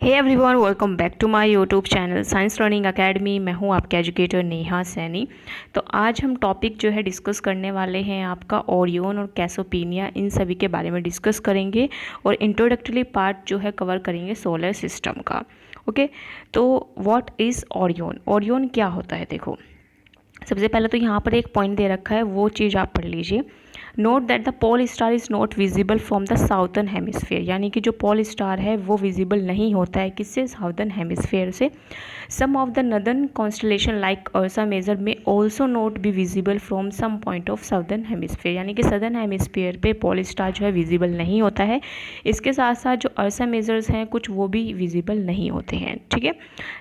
Hey everyone, welcome back to my YouTube channel science learning academy. मैं हूं आपके educator Neha Saini. तो आज हम टॉपिक जो है डिस्कस करने वाले हैं आपका ओरियन और कैसोपिनिया, इन सभी के बारे में डिस्कस करेंगे और इंट्रोडक्टरी पार्ट जो है कवर करेंगे सोलर सिस्टम का। ओके, तो व्हाट इज़ ओरियन? ओरियन क्या होता है? देखो, सबसे पहले तो यहाँ पर एक पॉइंट दे रखा है, वो चीज़ आप पढ़ लीजिए। Note that the pole star is not visible from the southern hemisphere, यानी कि जो पोल स्टार है वो विजिबल नहीं होता है किससे? साउदर्न हेमिस्फेयर से। Some of the northern constellation like Ursa Major may also not be visible from some point of southern hemisphere, यानी कि सदर्न हेमिस्फेयर पे पोल स्टार जो है विजिबल नहीं होता है। इसके साथ साथ जो अर्सा मेजर्स हैं कुछ, वो भी विजिबल नहीं होते हैं। ठीक है,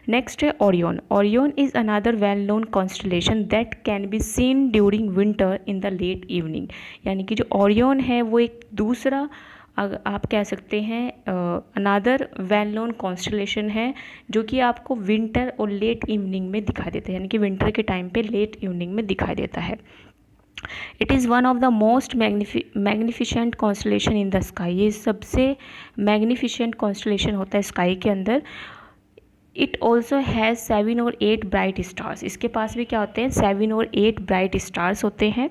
नेक्स्ट है Orion. Orion is another well known constellation that can be seen during winter in the late evening, यानी कि जो ओरियन है वो एक दूसरा आप कह सकते हैं अनदर वेल नोन कॉन्स्टलेशन है जो कि आपको विंटर और लेट इवनिंग में दिखाई देता है, यानी कि विंटर के टाइम पे लेट इवनिंग में दिखाई देता है। It is one of the most magnificent constellation in the sky, ये सबसे मैग्निफिशेंट कॉन्स्टलेशन होता है स्काई के अंदर। इट ऑल्सो हैज़ 7 और 8 ब्राइट स्टार्स, इसके पास भी क्या होते हैं? 7 और 8 ब्राइट स्टार्स होते हैं।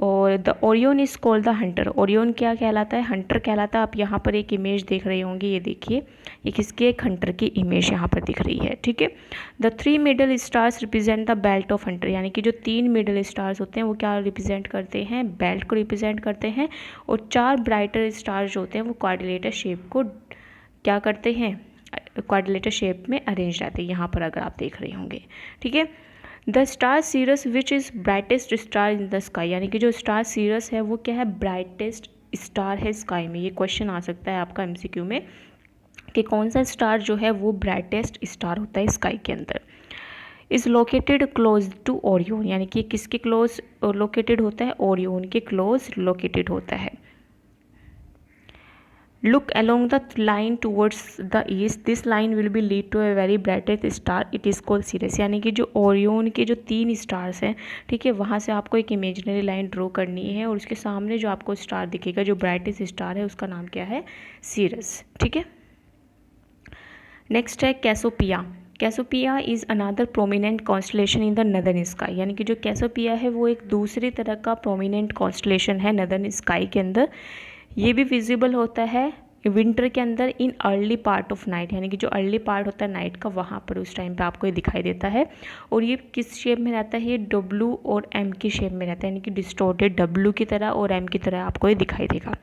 और the Orion is called the Hunter. Orion क्या कहलाता है? हंटर कहलाता है। आप यहाँ पर एक इमेज देख रहे होंगे, ये देखिए, ये किसकी? एक हंटर की इमेज यहाँ पर दिख रही है। ठीक है, the 3 middle stars represent the belt of Hunter, यानी कि जो 3 मिडल स्टार्स होते हैं वो क्या रिप्रेजेंट करते हैं? बेल्ट को रिप्रेजेंट करते हैं। और 4 ब्राइटर स्टार्स जो होते हैं वो क्वाड्रिलेटर शेप को क्या करते हैं? क्वाड्रिलेटर शेप में अरेंज रहते हैं, यहाँ पर अगर आप देख रहे होंगे। ठीक है, the star Sirius which is brightest star in the sky, यानी कि जो स्टार सीरस है वो क्या है? ब्राइटेस्ट स्टार है स्काई में। ये क्वेश्चन आ सकता है आपका एमसीक्यू में कि कौन सा स्टार जो है वो ब्राइटेस्ट स्टार होता है स्काई के अंदर। Is located close to Orion, यानी कि किसके क्लोज लोकेटेड होता है? ओरियन के क्लोज लोकेटेड होता है। Look along the line towards the east. This line will be lead to a very brightest star. It is called Sirius, यानी कि जो ओरियन के जो 3 स्टार्स हैं, ठीक है, वहाँ से आपको एक इमेजिनरी लाइन ड्रॉ करनी है और उसके सामने जो आपको स्टार दिखेगा, जो ब्राइटेस्ट स्टार है, उसका नाम क्या है? सीरस। ठीक है, नेक्स्ट है Cassiopeia. Cassiopeia is another prominent constellation in the northern sky, यानी कि जो कैसोपिया है वो एक दूसरी तरह का प्रोमिनेंट कॉन्स्टलेशन है नदर्न स्काई के अंदर। ये भी विजिबल होता है विंटर के अंदर in early part of night, यानी कि जो अर्ली पार्ट होता है नाइट का, वहाँ पर उस टाइम पे आपको ये दिखाई देता है। और ये किस शेप में रहता है? ये डब्ल्यू और एम की शेप में रहता है, यानी कि डिस्टोर्टेड डब्ल्यू की तरह और एम की तरह आपको ये दिखाई देगा।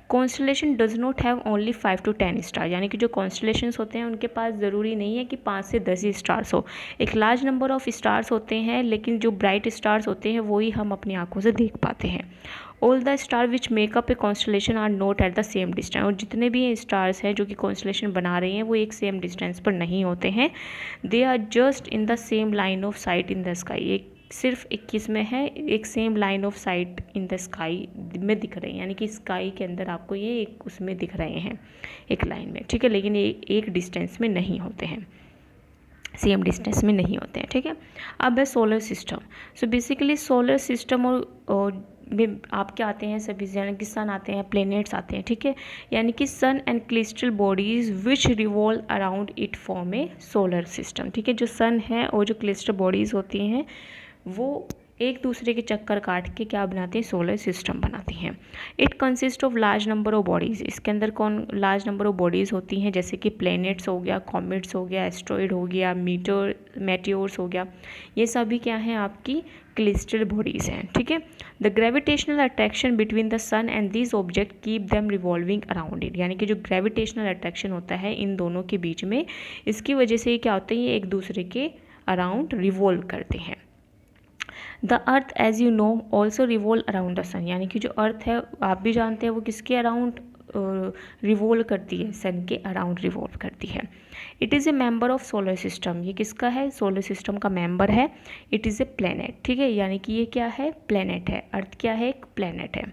Constellation does not have only 5 to 10 star, यानी कि जो कॉन्स्टलेशंस होते हैं उनके पास ज़रूरी नहीं है कि 5 से 10 ही स्टार्स हो। एक लार्ज नंबर ऑफ स्टार्स होते हैं, लेकिन जो ब्राइट स्टार्स होते हैं वही हम अपनी आंखों से देख पाते हैं। All the star which make up a constellation are not at the same distance, और जितने भी स्टार्स हैं जो कि कॉन्स्टलेशन बना रहे हैं वो एक सेम डिस्टेंस पर नहीं होते हैं। They are just in the same line of sight in the sky, एक सिर्फ 21 में है, एक same line of sight in the sky में दिख रहे हैं, यानी कि स्काई के अंदर आपको ये एक उसमें दिख रहे हैं, एक लाइन में। ठीक है, लेकिन ये एक डिस्टेंस में नहीं होते हैं, सेम डिस्टेंस में नहीं होते हैं। ठीक है, अब है solar system. So basically solar system और में आपके आते हैं सभी, यानी कि सन आते हैं, प्लैनेट्स आते हैं। ठीक है, यानी कि sun and celestial bodies which revolve around it form a solar system. ठीक है, जो सन है और जो क्रिस्टल बॉडीज़ होती हैं वो एक दूसरे के चक्कर काट के क्या बनाती हैं? सोलर सिस्टम बनाती हैं। It consist of large number of bodies, इसके अंदर कौन लार्ज नंबर ऑफ बॉडीज़ होती हैं? जैसे कि प्लैनेट्स हो गया, कॉमेट्स हो गया, एस्ट्रॉइड हो गया, मेटियोर्स हो गया, ये सभी क्या हैं? आपकी क्रिस्टल बॉडीज़ हैं। ठीक है, the gravitational attraction between the sun and this object keep them revolving around it, यानी कि जो ग्रेविटेशनल अट्रैक्शन होता है इन दोनों के बीच में, इसकी वजह से क्या होता है? ये एक दूसरे के अराउंड रिवॉल्व करते हैं। The earth as you know also revolve around the sun, यानी कि जो अर्थ है आप भी जानते हैं वो किसके अराउंड रिवॉल्व करती है? सन के अराउंड रिवॉल्व करती है। It is a member of solar system, ये किसका है? सोलर सिस्टम का मेंबर है। इट इज़ ए प्लैनेट, ठीक है, यानी कि ये क्या है? प्लैनेट है। अर्थ क्या है? एक प्लैनेट है।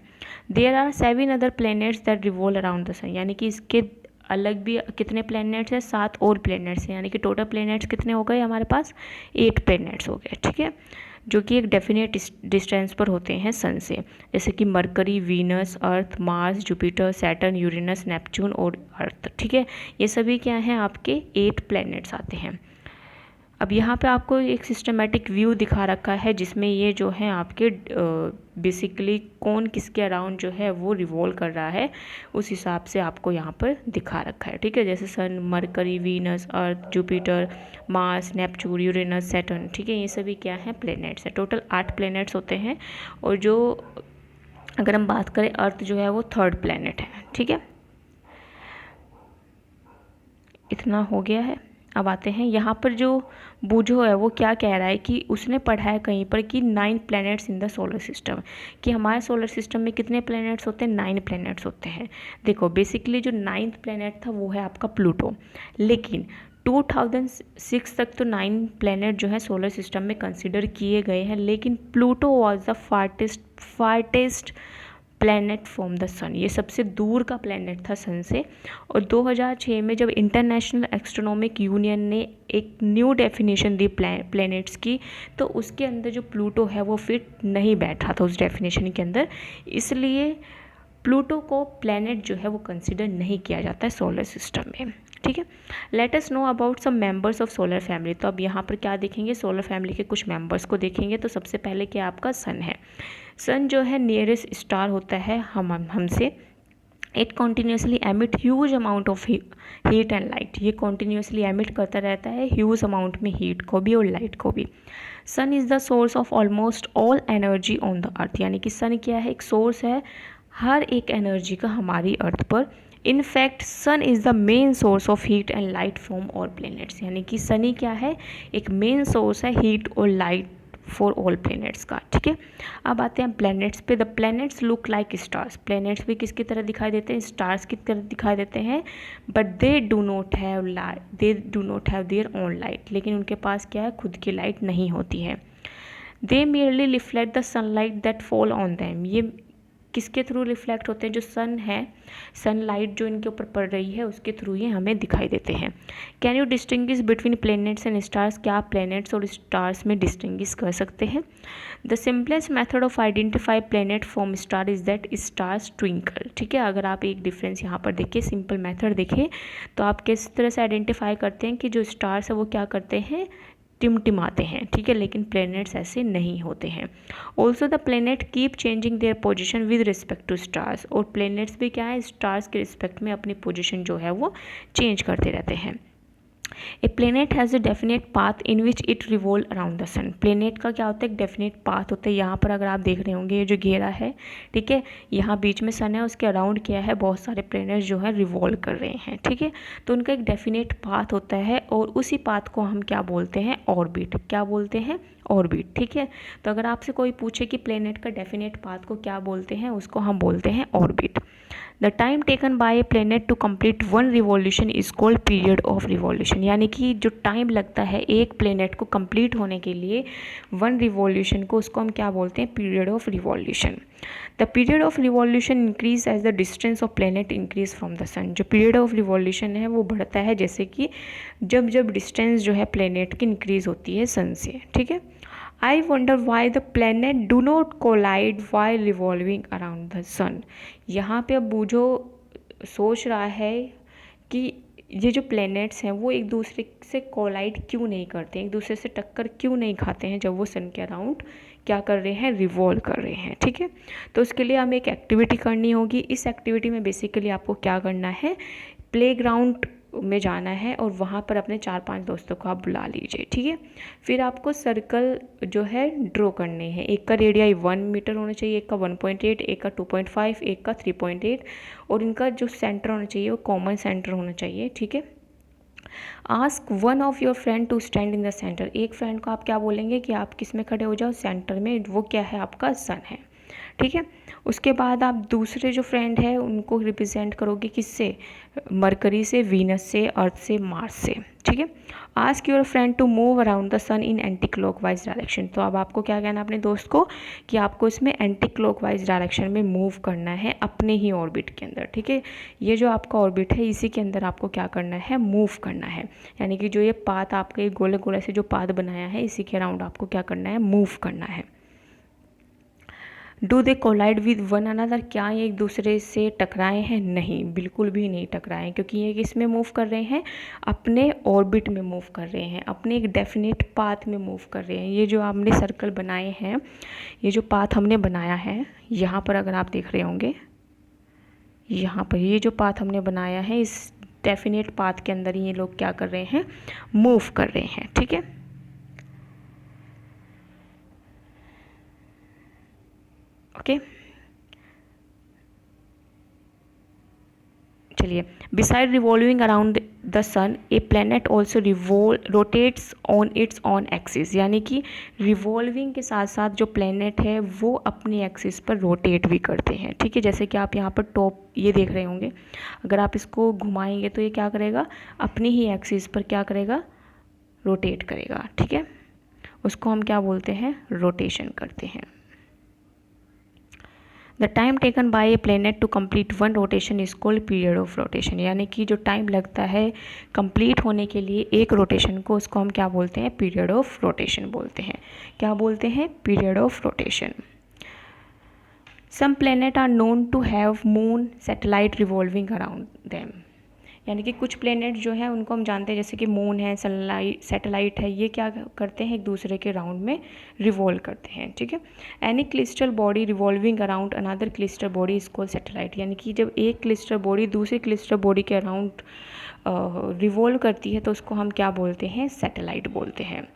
There are 7 other planets that revolve around the sun, यानी कि इसके अलग भी कितने प्लैनेट्स हैं? 7 और प्लैनेट्स हैं, यानी कि टोटल प्लैनेट्स कितने हो गए हमारे पास? 8 प्लैनेट्स हो गए। ठीक है, जो कि एक डेफिनेट डिस्टेंस पर होते हैं सन से, जैसे कि Mercury, Venus, Earth, Mars, Jupiter, Saturn, Uranus, Neptune और अर्थ। ठीक है, ये सभी क्या हैं, आपके 8 प्लैनेट्स आते हैं। अब यहाँ पे आपको एक सिस्टमेटिक व्यू दिखा रखा है जिसमें ये जो है आपके बेसिकली कौन किसके अराउंड जो है वो रिवॉल्व कर रहा है, उस हिसाब से आपको यहाँ पर दिखा रखा है। ठीक है, जैसे sun, Mercury, Venus, Earth, Jupiter, Mars, Neptune, Uranus, Saturn. ठीक है, ये सभी क्या हैं, प्लैनेट्स हैं। टोटल 8 प्लैनेट्स होते हैं, और जो अगर हम बात करें अर्थ जो है वो 3rd प्लैनेट है। ठीक है, इतना हो गया है। अब आते हैं यहाँ पर, जो बूझो है वो क्या कह रहा है कि उसने पढ़ा है कहीं पर कि 9 planets in the solar system, कि हमारे सोलर सिस्टम में कितने प्लैनेट्स होते हैं, 9 प्लैनेट्स होते हैं। देखो बेसिकली जो 9th प्लैनेट था वो है आपका प्लूटो, लेकिन 2006 तक तो 9 प्लैनेट जो है सोलर सिस्टम में कंसिडर किए गए हैं, लेकिन Pluto was the farthest planet from the sun, ये सबसे दूर का प्लैनेट था सन से। और 2006 में जब इंटरनेशनल एस्ट्रोनॉमिक यूनियन ने एक न्यू डेफिनेशन दी प्लैनेट्स की, तो उसके अंदर जो प्लूटो है वो फिट नहीं बैठा था उस डेफिनेशन के अंदर, इसलिए प्लूटो को प्लैनेट जो है वो कंसिडर नहीं किया जाता है सोलर सिस्टम में। ठीक है, let us know about some members of solar family. तो अब यहाँ पर क्या देखेंगे, सोलर फैमिली के कुछ मेंबर्स को देखेंगे। तो सबसे पहले क्या आपका सन है। सन जो है नियरेस्ट स्टार होता है हमसे। It continuously emit huge amount of heat and light, ये कॉन्टीन्यूसली एमिट करता रहता है ह्यूज अमाउंट में हीट को भी और लाइट को भी। Sun is the source of almost all energy on the earth, यानी कि सन क्या है, एक सोर्स है हर एक एनर्जी का हमारी अर्थ पर। In fact sun is the main source of heat and light from all planets, यानी कि सन ही क्या है, एक मेन सोर्स है हीट और लाइट फॉर ऑल प्लैनेट्स का। ठीक है, अब आते हैं प्लैनेट्स पे। The planets look like stars, planets भी किसकी तरह दिखाई देते हैं, स्टार्स की तरह दिखाई देते हैं। But they do not have their own light, लेकिन उनके पास क्या है, खुद की लाइट नहीं होती है। दे merely reflect the sunlight that fall on them, ये किसके थ्रू रिफ्लेक्ट होते हैं, जो सन है, सनलाइट जो इनके ऊपर पड़ रही है उसके थ्रू ये हमें दिखाई देते हैं। Can you distinguish between planets and stars, क्या आप प्लैनेट्स और स्टार्स में डिस्टिंग्विश कर सकते हैं। The simplest method of identify planet from star is that stars twinkle. ठीक है, अगर आप एक डिफरेंस यहाँ पर देखिए, सिंपल मेथड देखिए, तो आप किस तरह से आइडेंटिफाई करते हैं कि जो स्टार्स है वो क्या करते हैं, टिमटिमाते हैं। ठीक है, लेकिन प्लैनेट्स ऐसे नहीं होते हैं। Also the planet keep changing their position with respect to stars, और प्लैनेट्स भी क्या है, स्टार्स के रिस्पेक्ट में अपनी पोजिशन जो है वो चेंज करते रहते हैं। A planet has a definite path in which it revolve around the sun, planet का क्या होता है, एक डेफिनेट पाथ होता है। यहाँ पर अगर आप देख रहे होंगे ये जो घेरा है, ठीक है, यहाँ बीच में सन है, उसके अराउंड क्या है, बहुत सारे प्लेनेट्स जो है रिवॉल्व कर रहे हैं। ठीक है, तो उनका एक डेफिनेट पाथ होता है, और उसी पाथ को हम क्या बोलते हैं, ऑर्बिट। क्या बोलते हैं, ऑर्बिट। ठीक है, तो अगर आपसे कोई पूछे कि प्लेनेट का डेफिनेट पाथ को क्या बोलते हैं, उसको हम बोलते हैं orbit. The time taken by a planet to complete one revolution is called period of revolution, यानी कि जो टाइम लगता है एक प्लेनेट को कंप्लीट होने के लिए, वन रिवॉल्यूशन को, उसको हम क्या बोलते हैं, period of revolution. The period of revolution increase as the distance of planet increase from the sun, जो पीरियड ऑफ रिवॉल्यूशन है वो बढ़ता है जैसे कि जब जब डिस्टेंस जो है प्लेनेट की इंक्रीज होती है सन से। ठीक है, I wonder why the planet do not collide while revolving around the sun। यहाँ पे अब बूझो सोच रहा है कि ये जो प्लैनेट्स हैं वो एक दूसरे से कोलाइड क्यों नहीं करते हैं, एक दूसरे से टक्कर क्यों नहीं खाते हैं जब वो सन के अराउंड क्या कर रहे हैं, रिवॉल्व कर रहे हैं। ठीक है, तो उसके लिए हमें एक एक्टिविटी करनी होगी। इस एक्टिविटी में बेसिकली आपको क्या करना है, प्लेग्राउंड में जाना है और वहाँ पर अपने 4-5 दोस्तों को आप बुला लीजिए। ठीक है, फिर आपको सर्कल जो है ड्रॉ करने हैं। एक का रेडियाई 1 मीटर होना चाहिए, एक का 1.8, एक का 2.5, एक का 3.8, और इनका जो सेंटर होना चाहिए वो कॉमन सेंटर होना चाहिए। ठीक है, ask one of your friend to stand in the centre, एक फ्रेंड को आप क्या बोलेंगे कि आप किस में खड़े हो जाओ, सेंटर में, वो क्या है, आपका सन है। ठीक है, उसके बाद आप दूसरे जो फ्रेंड है उनको रिप्रेजेंट करोगे किससे, मरकरी से, वीनस से, अर्थ से, मार्स से, ठीक है। Ask your friend to move around the sun in anti clockwise direction. तो अब आपको क्या कहना है अपने दोस्त को कि आपको इसमें एंटी क्लॉकवाइज डायरेक्शन में मूव करना है अपने ही ऑर्बिट के अंदर, ठीक है। ये जो आपका ऑर्बिट है इसी के अंदर आपको क्या करना है, मूव करना है, यानी कि जो ये पाथ आपके गोले गोले से जो पाथ बनाया है इसी के अराउंड आपको क्या करना है, मूव करना है। Do they collide with one another, क्या ये एक दूसरे से टकराए हैं, नहीं, बिल्कुल भी नहीं टकराए हैं, क्योंकि ये किस में मूव कर रहे हैं, अपने ऑर्बिट में मूव कर रहे हैं, अपने एक डेफिनेट पाथ में मूव कर रहे हैं। ये जो आपने सर्कल बनाए हैं, ये जो पाथ हमने बनाया है यहाँ पर अगर आप देख रहे होंगे, यहाँ पर ये जो पाथ हमने बनाया है इस डेफिनेट पाथ के अंदर ये लोग क्या कर रहे हैं, मूव कर रहे हैं, ठीक है। ओके चलिए, beside revolving around the sun a planet also rotates on its on axis, यानी कि रिवॉल्विंग के साथ साथ जो प्लैनेट है वो अपनी एक्सिस पर रोटेट भी करते हैं, ठीक है। जैसे कि आप यहाँ पर टॉप ये देख रहे होंगे, अगर आप इसको घुमाएंगे तो ये क्या करेगा, अपनी ही एक्सिस पर क्या करेगा, रोटेट करेगा, ठीक है। उसको हम क्या बोलते हैं, रोटेशन करते हैं। The time taken by a planet to complete one rotation is called period of rotation, यानी कि जो टाइम लगता है कंप्लीट होने के लिए एक रोटेशन को, उसको हम क्या बोलते हैं, पीरियड ऑफ रोटेशन बोलते हैं। क्या बोलते हैं, period of rotation. Some planet are known to have moon satellite revolving around them, यानी कि कुछ प्लेनेट जो है उनको हम जानते हैं, जैसे कि मून है, सनलाइट, सैटेलाइट है, ये क्या करते हैं, एक दूसरे के राउंड में रिवॉल्व करते हैं, ठीक है। Any celestial body revolving around another celestial body is called satellite, यानी कि जब एक क्लिस्टर बॉडी दूसरी क्लिस्टर बॉडी के अराउंड रिवॉल्व करती है तो उसको हम क्या बोलते हैं, सैटेलाइट बोलते हैं।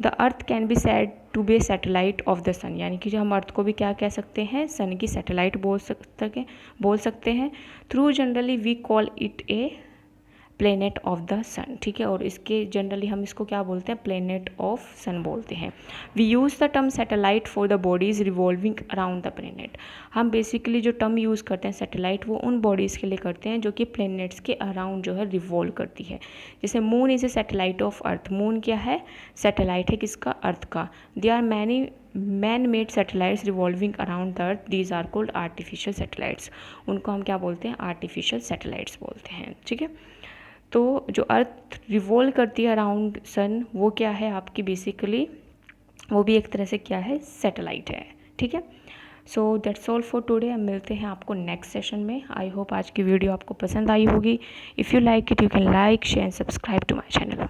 The earth can be said to be satellite of the sun, यानी कि जो हम अर्थ को भी क्या कह सकते हैं, सन की सैटेलाइट बोल सकते हैं। Though generally we call it a planet of the sun, ठीक है। और इसके जनरली हम इसको क्या बोलते हैं, प्लेनेट ऑफ सन बोलते हैं। We use the term satellite for the bodies revolving around the planet, हम बेसिकली जो टर्म यूज़ करते हैं सैटेलाइट वो उन बॉडीज़ के लिए करते हैं जो कि प्लेनेट्स के अराउंड जो है रिवॉल्व करती है। जैसे moon is a satellite of earth, moon क्या है, सैटेलाइट है किसका, अर्थ का। They are many man made satellites revolving around the earth, these are called artificial satellites, उनको हम क्या बोलते हैं, आर्टिफिशियल सैटेलाइट्स बोलते हैं, ठीक है। तो जो अर्थ रिवॉल्व करती है अराउंड सन वो क्या है आपकी, बेसिकली वो भी एक तरह से क्या है, सैटेलाइट है, ठीक है। So that's all for today, हम मिलते हैं आपको नेक्स्ट सेशन में। आई होप आज की वीडियो आपको पसंद आई होगी। If you like it you can like, share and subscribe to my channel.